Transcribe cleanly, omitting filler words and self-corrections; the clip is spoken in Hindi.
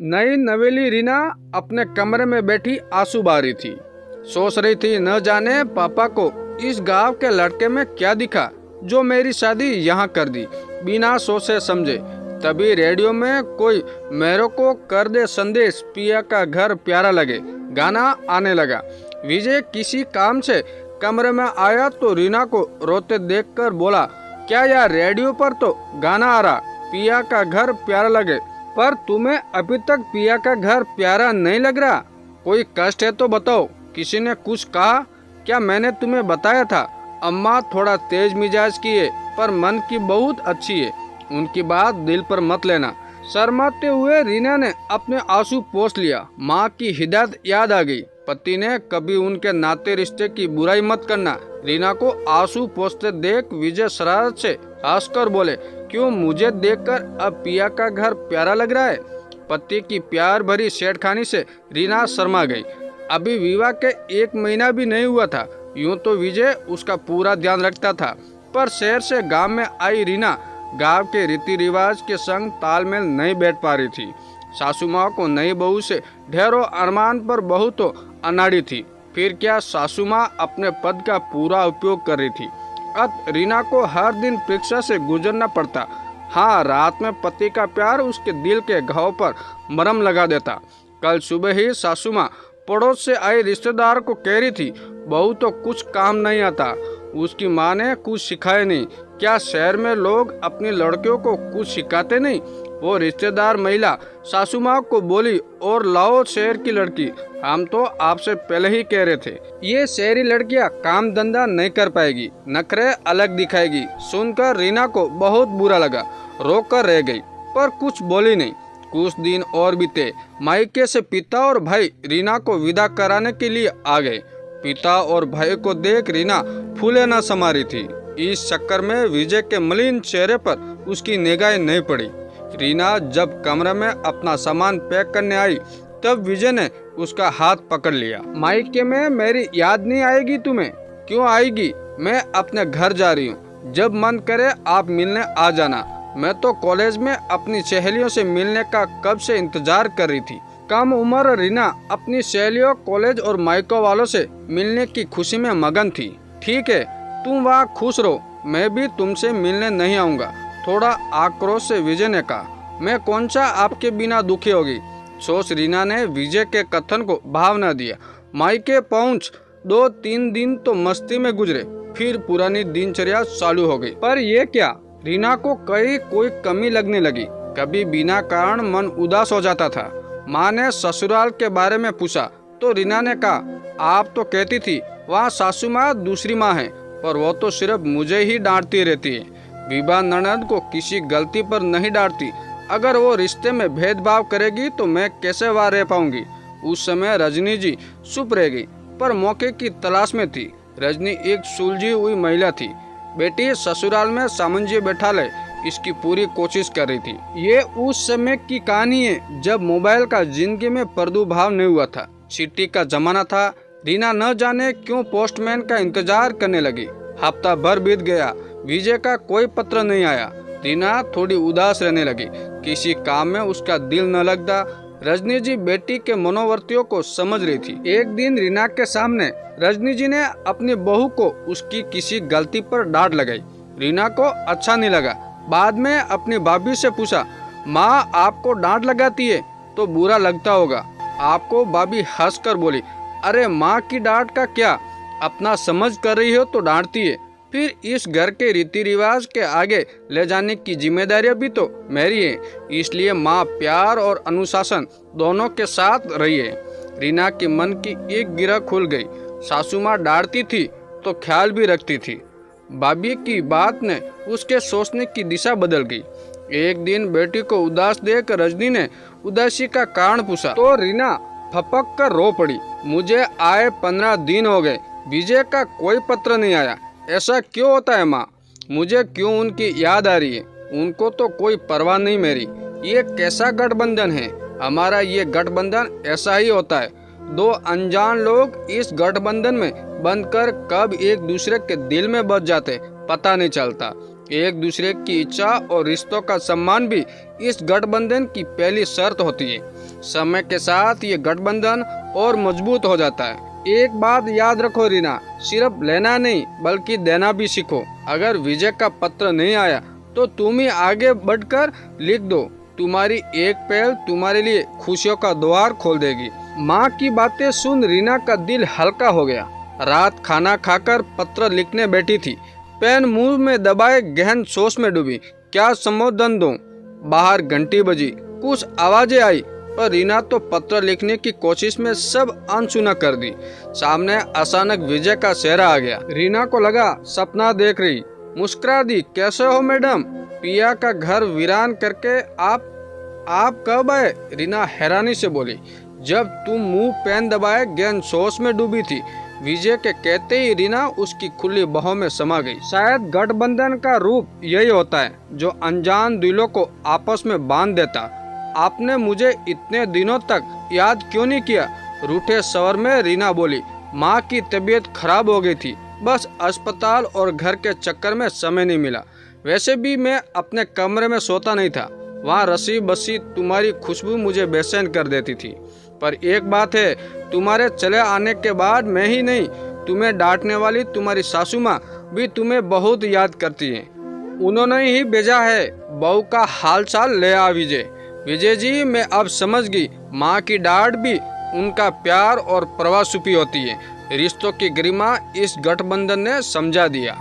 नई नवेली रीना अपने कमरे में बैठी आंसू बहा रही थी। सोच रही थी न जाने पापा को इस गांव के लड़के में क्या दिखा जो मेरी शादी यहाँ कर दी बिना सोचे समझे। तभी रेडियो में कोई मेरे को कर दे संदेश, पिया का घर प्यारा लगे गाना आने लगा। विजय किसी काम से कमरे में आया तो रीना को रोते देखकर बोला, क्या यार रेडियो पर तो गाना आ रहा, पिया का घर प्यारा लगे, पर तुम्हें अभी तक पिया का घर प्यारा नहीं लग रहा? कोई कष्ट है तो बताओ, किसी ने कुछ कहा क्या? मैंने तुम्हें बताया था अम्मा थोड़ा तेज मिजाज की है पर मन की बहुत अच्छी है, उनकी बात दिल पर मत लेना। शर्माते हुए रीना ने अपने आंसू पोंछ लिया। माँ की हिदायत याद आ गई, पति ने कभी उनके नाते रिश्ते की बुराई मत करना। रीना को आंसू पोंछते देख विजय शरारत से हंसकर बोले, क्यों मुझे देखकर अब पिया का घर प्यारा लग रहा है? पति की प्यार भरी छेड़खानी से रीना शर्मा गई। अभी विवाह के 1 महीना भी नहीं हुआ था। यूं तो विजय उसका पूरा ध्यान रखता था, पर शहर से गांव में आई रीना गांव के रीति रिवाज के संग तालमेल नहीं बैठ पा रही थी। सासू माँ को नई बहू से ढेरों अरमान पर बहू तो अनाड़ी थी, फिर क्या सासू माँ अपने पद का पूरा उपयोग कर रही थी। अब रीना को हर दिन परीक्षा से गुजरना पड़ता। हाँ, रात में पति का प्यार उसके दिल के घाव पर मरहम लगा देता। कल सुबह ही सासू माँ पड़ोस से आए रिश्तेदार को कह रही थी, बहू तो कुछ काम नहीं आता, उसकी माँ ने कुछ सिखाया नहीं। क्या शहर में लोग अपनी लड़कियों को कुछ सिखाते नहीं? वो रिश्तेदार महिला सासू माँ को बोली, और लाओ शहर की लड़की, हम तो आपसे पहले ही कह रहे थे ये शहरी लड़कियाँ काम धंधा नहीं कर पाएगी, नखरे अलग दिखाएगी। सुनकर रीना को बहुत बुरा लगा, रोक कर रह गई पर कुछ बोली नहीं। कुछ दिन और बीते। मायके से पिता और भाई रीना को विदा कराने के लिए आ गए। पिता और भाई को देख रीना फूले न समा रही थी। इस चक्कर में विजय के मलिन चेहरे पर उसकी निगाहें नहीं पड़ी। रीना जब कमरे में अपना सामान पैक करने आई तब विजय ने उसका हाथ पकड़ लिया। मायके में मेरी याद नहीं आएगी तुम्हें? क्यों आएगी, मैं अपने घर जा रही हूँ, जब मन करे आप मिलने आ जाना। मैं तो कॉलेज में अपनी सहेलियों से मिलने का कब से इंतजार कर रही थी। कम उम्र रीना अपनी सहेलियों, कॉलेज और मायको वालों से मिलने की खुशी में मगन थी। ठीक है, तुम वहाँ खुश रहो, मैं भी तुमसे मिलने नहीं आऊँगा, थोड़ा आक्रोश से विजय ने कहा। मैं कौन सा आपके बिना दुखी होगी, सोच रीना ने विजय के कथन को भाव न दिया। मायके पहुँच 2-3 दिन तो मस्ती में गुजरे, फिर पुरानी दिनचर्या चालू हो गई। पर ये क्या, रीना को कहीं कोई कमी लगने लगी। कभी बिना कारण मन उदास हो जाता था। माँ ने ससुराल के बारे में पूछा तो रीना ने कहा, आप तो कहती थी वहाँ सासू माँ दूसरी माँ है, पर वो तो सिर्फ मुझे ही डांटती रहती है। विवाह ननद को किसी गलती पर नहीं डांटती। अगर वो रिश्ते में भेदभाव करेगी तो मैं कैसे वहाँ रह पाऊंगी। उस समय रजनी जी चुप रह गई, पर मौके की तलाश में थी। रजनी एक सुलझी हुई महिला थी। बेटी ससुराल में सामंजस्य बैठा ले, इसकी पूरी कोशिश कर रही थी। ये उस समय की कहानी है जब मोबाइल का जिंदगी में प्रादुर्भाव नहीं हुआ था। चिट्ठी का जमाना था। रीना न जाने क्यों पोस्टमैन का इंतजार करने लगी। हफ्ता भर बीत गया, विजय का कोई पत्र नहीं आया। रीना थोड़ी उदास रहने लगी, किसी काम में उसका दिल न लगता। रजनी जी बेटी के मनोवर्तियों को समझ रही थी। एक दिन रीना के सामने रजनी जी ने अपनी बहू को उसकी किसी गलती पर डांट लगाई। रीना को अच्छा नहीं लगा। बाद में अपनी भाभी से पूछा, माँ आपको डांट लगाती है तो बुरा लगता होगा आपको? भाभी हंसकर बोली, अरे माँ की डांट का क्या, अपना समझ कर रही हो तो डांटती है। फिर इस घर के रीति रिवाज के आगे ले जाने की जिम्मेदारी भी तो मेरी है, इसलिए माँ प्यार और अनुशासन दोनों के साथ रही है। रीना के मन की एक गिरह खुल गई। सासू माँ डांटती थी तो ख्याल भी रखती थी। भाभी की बात ने उसके सोचने की दिशा बदल गई। एक दिन बेटी को उदास देख रजनी ने उदासी का कारण पूछा तो रीना फपक कर रो पड़ी। मुझे आए 15 दिन हो गए, विजय का कोई पत्र नहीं आया, ऐसा क्यों होता है माँ? मुझे क्यों उनकी याद आ रही है? उनको तो कोई परवाह नहीं मेरी। ये कैसा गठबंधन है हमारा? ये गठबंधन ऐसा ही होता है, 2 अनजान लोग इस गठबंधन में बंधकर कब एक दूसरे के दिल में बस जाते पता नहीं चलता। एक दूसरे की इच्छा और रिश्तों का सम्मान भी इस गठबंधन की पहली शर्त होती है। समय के साथ ये गठबंधन और मजबूत हो जाता है। एक बात याद रखो रीना, सिर्फ लेना नहीं बल्कि देना भी सीखो। अगर विजय का पत्र नहीं आया तो तुम ही आगे बढ़कर लिख दो। तुम्हारी एक पहल तुम्हारे लिए खुशियों का द्वार खोल देगी। माँ की बातें सुन रीना का दिल हल्का हो गया। रात खाना खाकर पत्र लिखने बैठी थी। पेन मुंह में दबाए गहन सोच में डूबी। क्या संबोधन दूं? बाहर घंटी बजी, कुछ आवाजें आई, पर रीना तो पत्र लिखने की कोशिश में सब अनसुना कर दी। सामने अचानक विजय का चेहरा आ गया। रीना को लगा सपना देख रही, मुस्कुरा दी। कैसे हो मैडम? पिया का घर वीरान करके आप कब आए? रीना हैरानी से बोली। जब तुम मुंह पेन दबाए गहन सोच में डूबी थी। विजय के कहते ही रीना उसकी खुली बाहों में समा गई। शायद गठबंधन का रूप यही होता है जो अनजान दिलों को आपस में बांध देता। आपने मुझे इतने दिनों तक याद क्यों नहीं किया? रूठे स्वर में रीना बोली। माँ की तबीयत खराब हो गई थी, बस अस्पताल और घर के चक्कर में समय नहीं मिला। वैसे भी मैं अपने कमरे में सोता नहीं था, वहाँ रसी बसी तुम्हारी खुशबू मुझे बेचैन कर देती थी। पर एक बात है, तुम्हारे चले आने के बाद मैं ही नहीं, तुम्हें डांटने वाली तुम्हारी सासू माँ भी तुम्हें बहुत याद करती है। उन्होंने ही भेजा है बहू का हाल चाल ले आ विजय। विजय जी, मैं अब समझ गई, माँ की डांट भी उनका प्यार और परवाह छुपी होती है। रिश्तों की गरिमा इस गठबंधन ने समझा दिया।